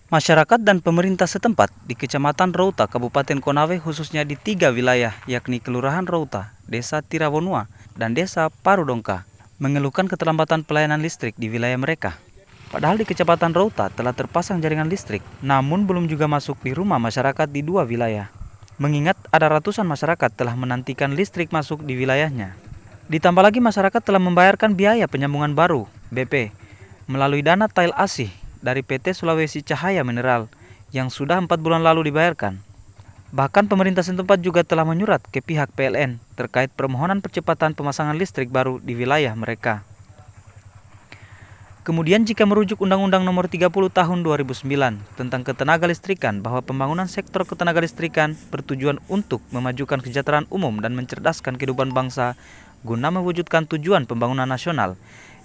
Masyarakat dan pemerintah setempat di Kecamatan Routa, Kabupaten Konawe khususnya di 3 wilayah yakni Kelurahan Routa, Desa Tirawonua, dan Desa Parudongka mengeluhkan keterlambatan pelayanan listrik di wilayah mereka. Padahal di Kecamatan Routa telah terpasang jaringan listrik, namun belum juga masuk di rumah masyarakat di 2 wilayah. Mengingat ada ratusan masyarakat telah menantikan listrik masuk di wilayahnya. Ditambah lagi masyarakat telah membayarkan biaya penyambungan baru (BP) melalui dana tail asih dari PT Sulawesi Cahaya Mineral yang sudah 4 bulan lalu dibayarkan. Bahkan pemerintah setempat juga telah menyurat ke pihak PLN terkait permohonan percepatan pemasangan listrik baru di wilayah mereka. Kemudian jika merujuk Undang-Undang Nomor 30 Tahun 2009 tentang ketenagalistrikan bahwa pembangunan sektor ketenagalistrikan bertujuan untuk memajukan kesejahteraan umum dan mencerdaskan kehidupan bangsa guna mewujudkan tujuan pembangunan nasional,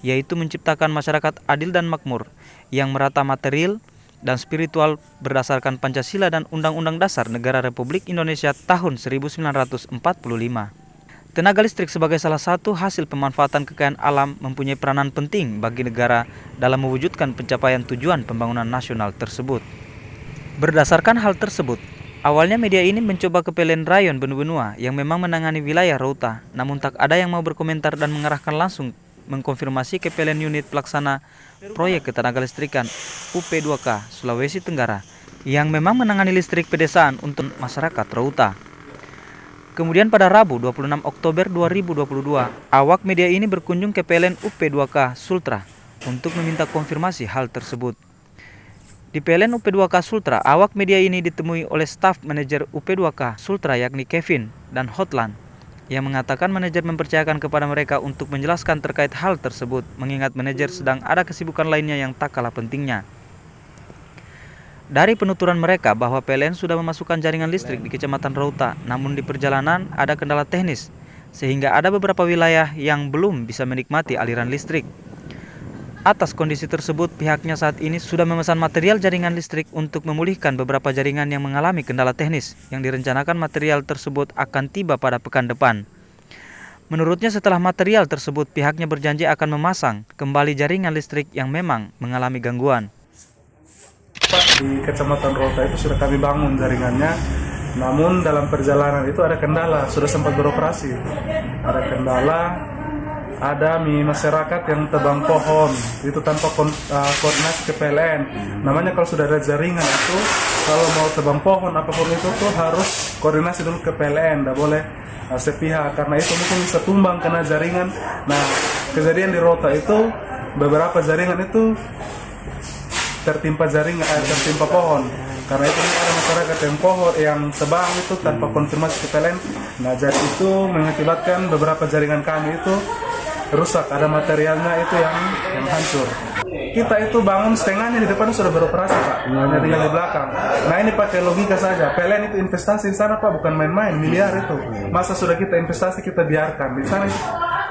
yaitu menciptakan masyarakat adil dan makmur yang merata material dan spiritual berdasarkan Pancasila dan Undang-Undang Dasar Negara Republik Indonesia tahun 1945. Tenaga listrik sebagai salah satu hasil pemanfaatan kekayaan alam mempunyai peranan penting bagi negara dalam mewujudkan pencapaian tujuan pembangunan nasional tersebut. Berdasarkan hal tersebut, awalnya media ini mencoba ke PLN Rayon Benua yang memang menangani wilayah Routa, namun tak ada yang mau berkomentar dan mengarahkan langsung mengkonfirmasi ke PLN unit pelaksana proyek ketenagalistrikan UP2K Sulawesi Tenggara yang memang menangani listrik pedesaan untuk masyarakat Routa. Kemudian pada Rabu 26 Oktober 2022, awak media ini berkunjung ke PLN UP2K Sultra untuk meminta konfirmasi hal tersebut. Di PLN UP2K Sultra, awak media ini ditemui oleh staf manajer UP2K Sultra yakni Kevin dan Hotlan yang mengatakan manajer mempercayakan kepada mereka untuk menjelaskan terkait hal tersebut mengingat manajer sedang ada kesibukan lainnya yang tak kalah pentingnya. Dari penuturan mereka bahwa PLN sudah memasukkan jaringan listrik di Kecamatan Routa, namun di perjalanan ada kendala teknis, sehingga ada beberapa wilayah yang belum bisa menikmati aliran listrik. Atas kondisi tersebut, pihaknya saat ini sudah memesan material jaringan listrik untuk memulihkan beberapa jaringan yang mengalami kendala teknis, yang direncanakan material tersebut akan tiba pada pekan depan. Menurutnya setelah material tersebut, pihaknya berjanji akan memasang kembali jaringan listrik yang memang mengalami gangguan. Di Kecamatan Routa itu sudah kami bangun jaringannya, namun dalam perjalanan itu ada kendala, sudah sempat beroperasi. Ada kendala, ada masyarakat yang tebang pohon, itu tanpa koordinasi ke PLN. Namanya kalau sudah ada jaringan itu, kalau mau tebang pohon apapun itu tuh harus koordinasi dulu ke PLN, tidak boleh sepihak, karena itu mungkin bisa tumbang kena jaringan. Nah, kejadian di Routa itu, beberapa jaringan itu tertimpa pohon, karena itu ada masyarakat yang yang tebang itu tanpa konfirmasi ke PLN. Nah, jadi itu mengakibatkan beberapa jaringan kami itu rusak, ada materialnya itu yang hancur. Kita itu bangun setengahnya, di depan sudah beroperasi Pak, hanya tinggal di belakang. Nah, ini pakai logika saja, PLN itu investasi di sana Pak, bukan main-main, miliar itu. Masa sudah kita investasi kita biarkan, di sana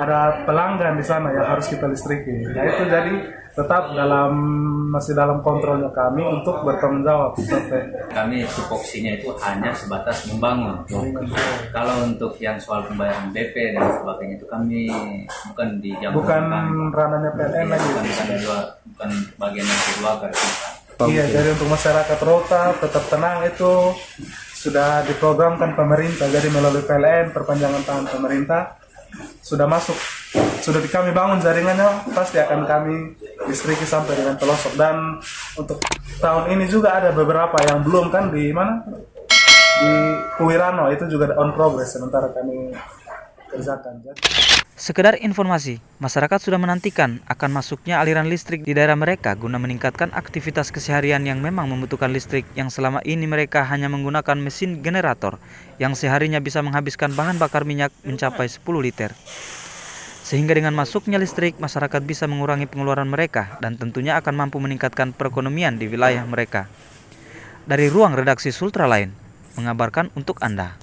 ada pelanggan di sana yang harus kita listriki. Nah, itu jadi tetap masih dalam kontrolnya kami untuk bertanggung jawab. Kami tupoksinya itu hanya sebatas membangun. Kalau untuk yang soal pembayaran BP dan sebagainya itu kami bukan di bukan ranahnya PLN lagi. Bukan bagian yang kedua kita. Iya, jadi untuk masyarakat Routa tetap tenang, itu sudah diprogramkan pemerintah. Jadi melalui PLN perpanjangan tangan pemerintah sudah masuk, sudah kami bangun jaringannya, pasti akan kami listriki sampai dengan pelosok. Dan untuk tahun ini juga ada beberapa yang belum, kan di mana, di Kuwirano itu juga on progress sementara kami kerjakan. Sekedar informasi, masyarakat sudah menantikan akan masuknya aliran listrik di daerah mereka guna meningkatkan aktivitas keseharian yang memang membutuhkan listrik yang selama ini mereka hanya menggunakan mesin generator yang seharinya bisa menghabiskan bahan bakar minyak mencapai 10 liter. Sehingga dengan masuknya listrik, masyarakat bisa mengurangi pengeluaran mereka dan tentunya akan mampu meningkatkan perekonomian di wilayah mereka. Dari ruang redaksi Sultra Lain, mengabarkan untuk Anda.